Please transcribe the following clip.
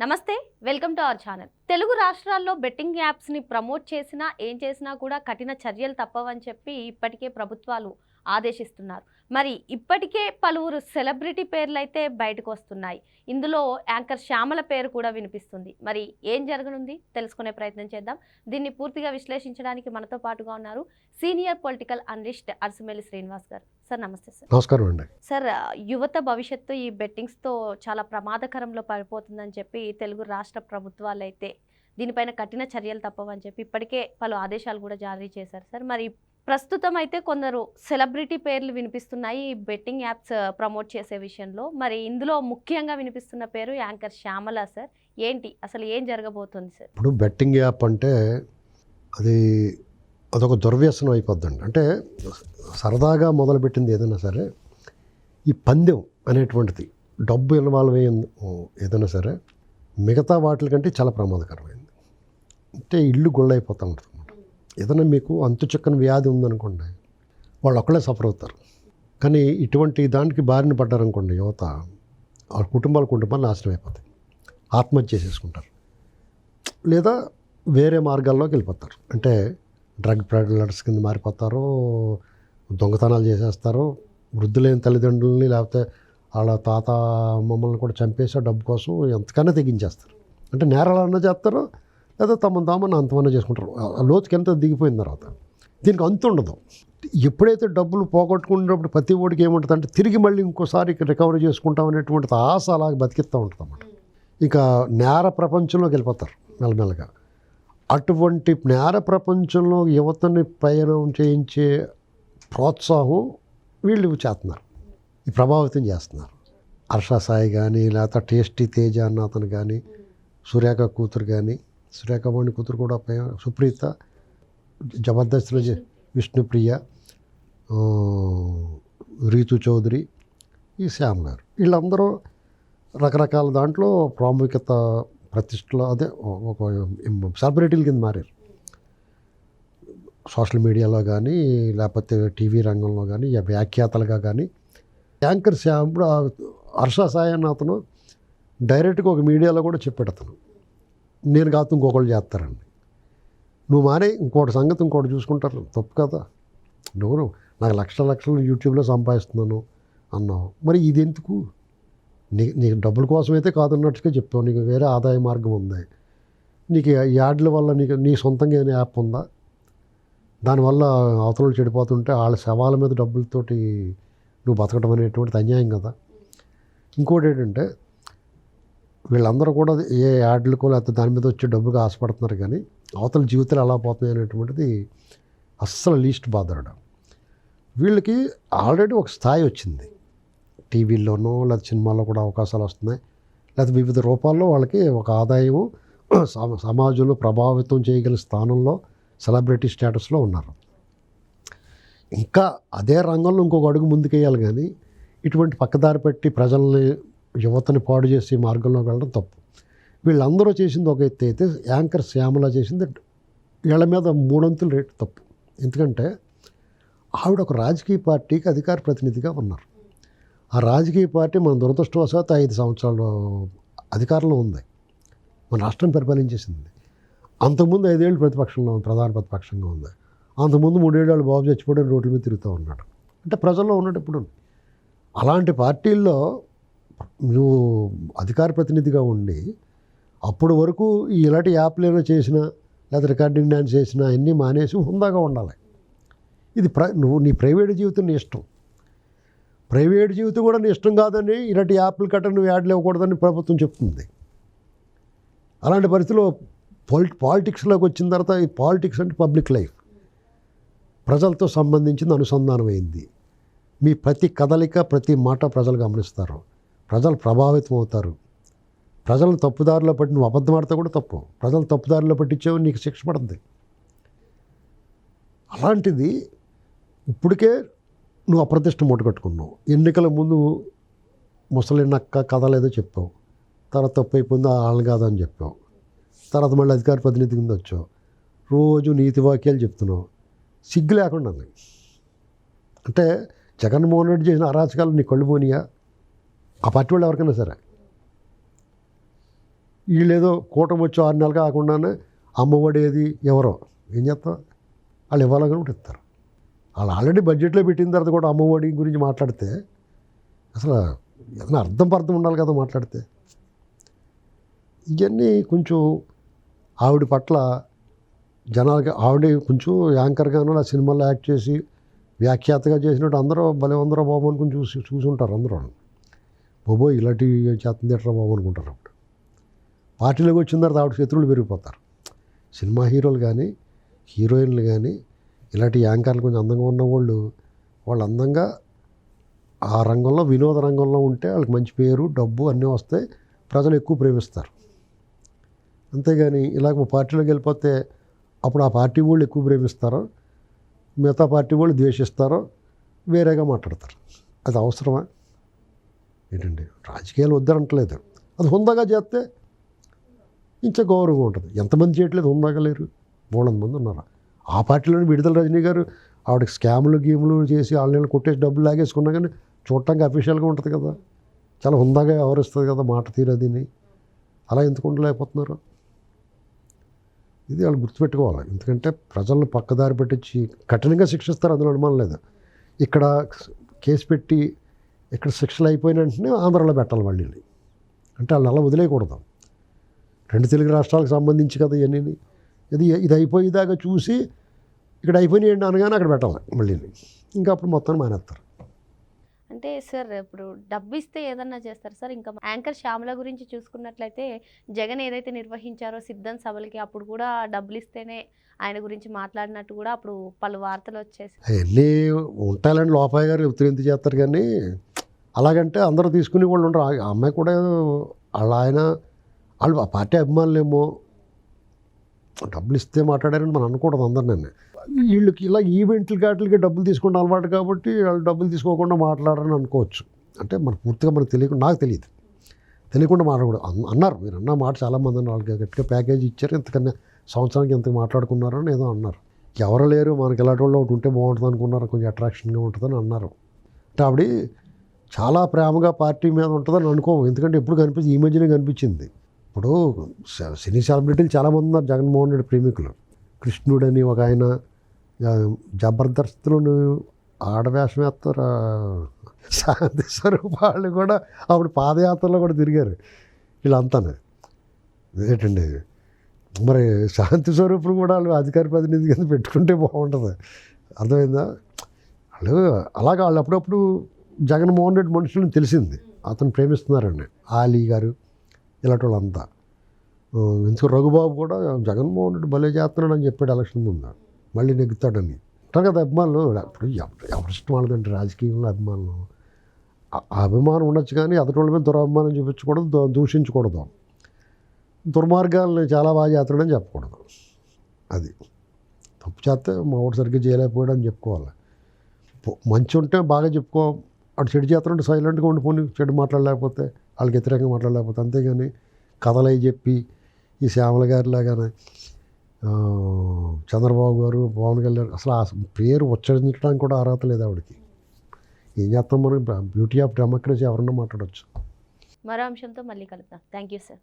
నమస్తే, welcome to our channel. Telugu రాష్ట్రాల్లో betting యాప్స్ని ప్రమోట్ చేసినా ఏం చేసినా కూడా కఠిన చర్యలు తప్పవని చెప్పి ఇప్పటికే ప్రభుత్వాలు ఆదేశిస్తున్నారు. మరి ఇప్పటికే పలువురు సెలబ్రిటీ పేర్లు అయితే బయటకు వస్తున్నాయి. ఇందులో యాంకర్ శ్యామల పేరు కూడా వినిపిస్తుంది. మరి ఏం జరగనుంది తెలుసుకునే ప్రయత్నం చేద్దాం. దీన్ని పూర్తిగా విశ్లేషించడానికి మనతో పాటుగా ఉన్నారు సీనియర్ పొలిటికల్ అనలిస్ట్ అరసమల్లి శ్రీనివాస్ గారు. సార్ నమస్తే. సార్ నమస్కారం అండి. సార్, యువత భవిష్యత్తు ఈ బెట్టింగ్స్తో చాలా ప్రమాదకరంలో పడిపోతుందని చెప్పి తెలుగు రాష్ట్ర ప్రభుత్వాలు అయితే దీనిపైన కఠిన చర్యలు తప్పవని చెప్పి ఇప్పటికే పలు ఆదేశాలు కూడా జారీ చేశారు. సార్, మరి ప్రస్తుతం అయితే కొందరు సెలబ్రిటీ పేర్లు వినిపిస్తున్నాయి ఈ బెట్టింగ్ యాప్స్ ప్రమోట్ చేసే విషయంలో. మరి ఇందులో ముఖ్యంగా వినిపిస్తున్న పేరు యాంకర్ శ్యామల. సార్, ఏంటి అసలు ఏం జరగబోతుంది సార్? ఇప్పుడు బెట్టింగ్ యాప్ అంటే అదొక దుర్వ్యసనం అయిపోద్దండి. అంటే సరదాగా మొదలుపెట్టింది ఏదైనా సరే, ఈ పందెం అనేటువంటిది డబ్బు ఇన్వాల్వ్ అయ్యింది ఏదైనా సరే మిగతా వాటి కంటే చాలా ప్రమాదకరమైంది. అంటే ఇల్లు గుళ్ళైపోతూ ఉంటుంది అన్నమాట. ఏదైనా మీకు అంతు చిక్కని వ్యాధి ఉందనుకోండి, వాళ్ళు ఒక్కళ్ళే సఫర్ అవుతారు. కానీ ఇటువంటి దానికి బారిన పడ్డారనుకోండి యువత, వాళ్ళ కుటుంబాలు నాశనం అయిపోతాయి. ఆత్మహత్య చేసేసుకుంటారు, లేదా వేరే మార్గాల్లోకి వెళ్ళిపోతారు. అంటే డ్రగ్ ప్రెడలర్స్ కింద మారిపోతారు, దొంగతనాలు చేసేస్తారు, వృద్ధులైన తల్లిదండ్రులని లేకపోతే వాళ్ళ తాత మమ్మల్ని కూడా చంపేసే డబ్బు కోసం ఎంతకైనా తెగించేస్తారు. అంటే నేరాలన్నా చేస్తారు, లేదా తమను అంతమన్నా చేసుకుంటారు. లోతుకి ఎంత దిగిపోయిన తర్వాత దీనికి అంతు ఉండదు. ఎప్పుడైతే డబ్బులు పోగొట్టుకున్నప్పుడు ప్రతి ఓడికి ఏముంటుంది అంటే తిరిగి మళ్ళీ ఇంకోసారి రికవరీ చేసుకుంటాం అనేటువంటిది ఆశ అలాగే బతికిస్తూ ఉంటుంది అన్నమాట. ఇక నేర ప్రపంచంలోకి వెళ్ళిపోతారు మెల్లమెల్లగా. అటువంటి నేర ప్రపంచంలో యువతని ప్రయాణం చేయించే ప్రోత్సాహం వీళ్ళు చేస్తున్నారు, ఈ ప్రభావితం చేస్తున్నారు. హర్ష సాయి కానీ, లేకపోతే టేస్టీ తేజ అన్న అతను కానీ, సురేఖ కూతురు కానీ, సురేఖ వాణి కూతురు కూడా సుప్రీత, జబర్దస్త్లో విష్ణుప్రియ, రీతు చౌదరి, ఈ శ్యామ్ గారు, వీళ్ళందరూ రకరకాల దాంట్లో ప్రాముఖ్యత ప్రతిష్టలో ఒక సెలబ్రిటీల కింద మారారు. సోషల్ మీడియాలో కానీ లేకపోతే టీవీ రంగంలో కానీ వ్యాఖ్యాతలుగా కానీ. యాంకర్ శ్యామ్ ఇప్పుడు హర్ష సాయి అన్న అతను డైరెక్ట్గా ఒక మీడియాలో కూడా చెప్పాడు, అతను నేను కాదు ఇంకొకళ్ళు చేస్తారండి, నువ్వు మానే ఇంకోటి సంగతి ఇంకోటి చూసుకుంటారు, తప్పు కదా, నువ్వు నాకు లక్షలు యూట్యూబ్లో సంపాదిస్తున్నాను అన్నావు, మరి ఇది ఎందుకు? నీకు డబ్బుల కోసమైతే కాదన్నట్టుగా చెప్పావు, నీకు వేరే ఆదాయ మార్గం ఉంది, నీకు యాడ్ల వల్ల నీ సొంతంగా ఏమైనా యాప్ ఉందా, దానివల్ల అవతలు చెడిపోతుంటే వాళ్ళ శవాల మీద డబ్బులతోటి నువ్వు బతకడం అనేటువంటిది అన్యాయం కదా. ఇంకోటి ఏంటంటే వీళ్ళందరూ కూడా ఏ యాడ్లకో లేకపోతే దాని మీద వచ్చే డబ్బుగా ఆశపడుతున్నారు, కానీ అవతల జీవితాలు ఎలా పోతున్నాయి అనేటువంటిది అస్సలు లీస్ట్ బాధరడం. వీళ్ళకి ఆల్రెడీ ఒక స్థాయి వచ్చింది, టీవీల్లోనో లేదా సినిమాల్లో కూడా అవకాశాలు వస్తున్నాయి, లేదా వివిధ రూపాల్లో వాళ్ళకి ఒక ఆదాయము సమాజంలో ప్రభావితం చేయగల స్థానంలో సెలబ్రిటీ స్టేటస్లో ఉన్నారు. ఇంకా అదే రంగంలో ఇంకొక అడుగు ముందుకేయాలి, కానీ ఇటువంటి పక్కదారి పెట్టి ప్రజల్ని యువతని పాడు చేసి మార్గంలోకి వెళ్ళడం తప్పు. వీళ్ళందరూ చేసింది ఒక ఎత్తు అయితే, యాంకర్ శ్యామల చేసింది వీళ్ళ మీద 3 అంతుల రేటు తప్పు. ఎందుకంటే ఆవిడ ఒక రాజకీయ పార్టీకి అధికార ప్రతినిధిగా ఉన్నారు. ఆ రాజకీయ పార్టీ మన దురదృష్టవశాత్తు 5 సంవత్సరాలు అధికారంలో ఉంది, మన రాష్ట్రం పరిపాలించేసింది. అంతకుముందు 5 ఏళ్ళు ప్రధాన ప్రతిపక్షంగా ఉంది. అంతకుముందు 3 ఏళ్ళు బాబు చచ్చిపోవడం రోడ్ల మీద తిరుగుతూ ఉన్నాడు. అంటే ప్రజల్లో ఉన్నాడు ఇప్పుడు. అలాంటి పార్టీల్లో నువ్వు అధికార ప్రతినిధిగా ఉండి అప్పటి వరకు ఇలాంటి యాప్లు చేసినా లేదా రికార్డింగ్ డ్యాన్స్ చేసినా అన్నీ మానేసి హుందాగా ఉండాలి. ఇది నువ్వు నీ ప్రైవేట్ జీవితం నీ ఇష్టం, ప్రైవేట్ జీవితం కూడా నీ ఇష్టం కాదని ఇలాంటి యాప్లు కట్ట నువ్వు యాడ్లు ఇవ్వకూడదని ప్రభుత్వం చెప్తుంది. అలాంటి పరిస్థితిలో పాలిటిక్స్లోకి వచ్చిన తర్వాత ఈ పాలిటిక్స్ అంటే పబ్లిక్ లైఫ్, ప్రజలతో సంబంధించింది, అనుసంధానమైంది. మీ ప్రతి కదలిక ప్రతి మాట ప్రజలు గమనిస్తారు, ప్రజలు ప్రభావితం అవుతారు. ప్రజలను తప్పుదారిలో పట్టి నువ్వు అబద్ధం ఆడితే కూడా తప్పు, ప్రజలు తప్పుదారిలో పట్టించావు నీకు శిక్ష పడుతుంది. అలాంటిది ఇప్పటికే నువ్వు అప్రతిష్ట మూటకట్టుకున్నావు. ఎన్నికల ముందు ముసలి నక్క కథలేదో చెప్పావు, తర్వాత తప్పు అయిపోయింది వాళ్ళని కాదని చెప్పావు, తర్వాత మళ్ళీ అధికార ప్రతినిధి కింద వచ్చావు, రోజు నీతి వాక్యాలు చెప్తున్నావు, సిగ్గు లేకుండా. అంటే జగన్మోహన్ రెడ్డి చేసిన అరాచకాలు నీ కళ్ళు పోనీయా? ఆ పార్టీ వాళ్ళు ఎవరికైనా సరే వీళ్ళేదో కూటమి వచ్చి 6 నెలలు కాకుండానే అమ్మఒడి ఏది ఎవరో ఏం చేస్తారు, వాళ్ళు ఇవ్వాలని కూడా ఇస్తారు. వాళ్ళు ఆల్రెడీ బడ్జెట్లో పెట్టిన తర్వాత కూడా అమ్మఒడి గురించి మాట్లాడితే అసలు ఏదైనా అర్థం ఉండాలి కదా మాట్లాడితే. ఇవన్నీ కొంచెం ఆవిడ పట్ల జనాలకి, ఆవిడ కొంచెం యాంకర్గాను ఆ సినిమాలో యాక్ట్ చేసి వ్యాఖ్యాతగా చేసినట్టు అందరూ అందరూ బాబు అనుకుని చూసుంటారు అందరూ. బాబో ఇలాంటివి చేస్తుంది ఎట్లా బాబు అనుకుంటారు. అప్పుడు పార్టీలోకి వచ్చిన తర్వాత ఆవిడ శత్రువులు పెరిగిపోతారు. సినిమా హీరోలు కానీ హీరోయిన్లు కానీ ఇలాంటి యాంకర్లు కొంచెం అందంగా ఉన్నవాళ్ళు, వాళ్ళు అందంగా ఆ రంగంలో వినోద రంగంలో ఉంటే వాళ్ళకి మంచి పేరు డబ్బు అన్నీ వస్తాయి, ప్రజలు ఎక్కువ ప్రేమిస్తారు. అంతేగాని ఇలాగ పార్టీలోకి వెళ్ళిపోతే అప్పుడు ఆ పార్టీ వాళ్ళు ఎక్కువ ప్రేమిస్తారో, మిగతా పార్టీ వాళ్ళు ద్వేషిస్తారో, వేరేగా మాట్లాడతారు. అది అవసరమా ఏంటండి? రాజకీయాలు వద్దనంటలేదు, అది హుందాగా చేస్తే ఇంకా గౌరవంగా ఉంటుంది. ఎంతమంది చేయట్లేదు హుందాగా లేరు, 300 మంది ఉన్నారు. ఆ పార్టీలోని విడుదల రజనీ గారు ఆవిడకి స్కాములు గేములు చేసి ఆన్లైన్లో కొట్టేసి డబ్బులు లాగేసుకున్నా కానీ చూడటానికి అఫీషియల్గా ఉంటుంది కదా, చాలా హుందాగా వ్యవహరిస్తుంది కదా మాట తీరదిని. అలా ఎందుకు ఉండలేకపోతున్నారు? ఇది వాళ్ళు గుర్తుపెట్టుకోవాలి. ఎందుకంటే ప్రజలను పక్కదారి పెట్టించి కఠినంగా శిక్షిస్తారు, అందులో అనుమానం లేదు. ఇక్కడ కేసు పెట్టి ఇక్కడ శిక్షలు అయిపోయిన వెంటనే ఆంధ్రాలో పెట్టాలి మళ్ళీ. అంటే వాళ్ళని అలా వదిలేయకూడదు. 2 తెలుగు రాష్ట్రాలకు సంబంధించి కదా ఇవన్నీ. ఇది అయిపోయేదాకా చూసి ఇక్కడ అయిపోయినాయండి అనగానే అక్కడ పెట్టాలి మళ్ళీ. ఇంకా అప్పుడు మొత్తాన్ని మానేస్తారు. అంటే సార్ ఇప్పుడు డబ్బు ఇస్తే ఏదన్నా చేస్తారు సార్. ఇంకా యాంకర్ శ్యామల గురించి చూసుకున్నట్లయితే జగన్ ఏదైతే నిర్వహించారో సిద్ధం సభలకి, అప్పుడు కూడా డబ్బులు ఇస్తేనే ఆయన గురించి మాట్లాడినట్టు కూడా అప్పుడు పలు వార్తలు వచ్చేసి అవన్నీ ఉంటాయండి. లోపాయి గారు ఉత్తరింతి చేస్తారు కానీ అలాగంటే అందరూ తీసుకునే వాళ్ళు ఉంటారు. ఆ అమ్మాయి కూడా వాళ్ళు ఆ పార్టీ అభిమానులేమో డబ్బులు ఇస్తే మాట్లాడారని మనం అనకూడదు అందరినీ. వీళ్ళకి ఇలా ఈవెంట్లకి డబ్బులు తీసుకుంటే అలవాటు కాబట్టి వాళ్ళు డబ్బులు తీసుకోకుండా మాట్లాడారని అనుకోవచ్చు. అంటే మనకు పూర్తిగా మనకు తెలియకుండా, నాకు తెలియకుండా మాట్లాడకూడదు అన్నారు. మీరు అన్న మాట చాలామంది అన్నారు, వాళ్ళకి గట్టిగా ప్యాకేజ్ ఇచ్చారు, ఇంతకన్నా సంవత్సరానికి ఎంత మాట్లాడుకున్నారని ఏదో అన్నారు. ఎవరు లేరు మనకి ఇలాంటి వాళ్ళు ఒకటి ఉంటే బాగుంటుంది అనుకున్నారు, కొంచెం అట్రాక్షన్గా ఉంటుందని అన్నారు. అంటే ఆవిడ చాలా ప్రేమగా పార్టీ మీద ఉంటుందని అనుకోము, ఎందుకంటే ఎప్పుడు కనిపించింది, ఈ మధ్యనే కనిపించింది. ఇప్పుడు సినీ సెలబ్రిటీలు చాలామంది ఉన్నారు జగన్మోహన్ రెడ్డి ప్రేమికులు. కృష్ణుడని ఒక ఆయన, జబర్దస్త్లోను ఆడవేషం వేస్తారు, శాంతి స్వరూప్ వాళ్ళు కూడా అప్పుడు పాదయాత్రలో కూడా తిరిగారు వీళ్ళంతా. ఏంటండి మరి శాంతి స్వరూపులు కూడా వాళ్ళు అధికార ప్రతినిధి కింద పెట్టుకుంటే బాగుంటుంది, అర్థమైందా? అలాగా వాళ్ళు అప్పుడప్పుడు జగన్మోహన్ రెడ్డి మనుషులను తెలిసింది అతను ప్రేమిస్తున్నారండి. ఆలీ గారు ఇలాంటి వాళ్ళంతా. ఎందుకు రఘుబాబు కూడా జగన్మోహన్ రెడ్డి భలే చేస్తున్నాడు అని చెప్పాడు ఎలక్షన్ ముందు, మళ్ళీ నెగ్గుతాడని. అంటారు కదా అభిమానులు. ఇప్పుడు ఎవరి ఇష్టం వాళ్ళదంటే రాజకీయంలో అభిమానులు. ఆ అభిమానం ఉండొచ్చు కానీ అతడి వాళ్ళ మీద దురభిమానం చూపించకూడదు, దూషించకూడదు, దుర్మార్గాలను చాలా బాగా చేస్తున్నాడని చెప్పకూడదు. అది తప్పు చేస్తే మా ఊడు సరిగ్గా చేయలేకపోయాడు అని చెప్పుకోవాలి. మంచి ఉంటే బాగా చెప్పుకో, అటు చెడు చేస్తుంటే సైలెంట్గా ఉండిపోయి, చెడు మాట్లాడలేకపోతే వాళ్ళకి వ్యతిరేకంగా మాట్లాడలేకపోతే. అంతేగాని కథలు అవి చెప్పి ఈ శ్యామల గారిలాగానే చంద్రబాబు గారు, పవన్ కళ్యాణ్ అసలు ఆ పేరు ఉచ్చరించడానికి కూడా అర్హత లేదు ఆవిడకి. ఏం చేస్తాం మనం? బ్యూటీ ఆఫ్ డెమోక్రసీ ఎవరన్నా మాట్లాడవచ్చు. మరో అంశంతో మళ్ళీ కలుద్దాం. Thank you sir.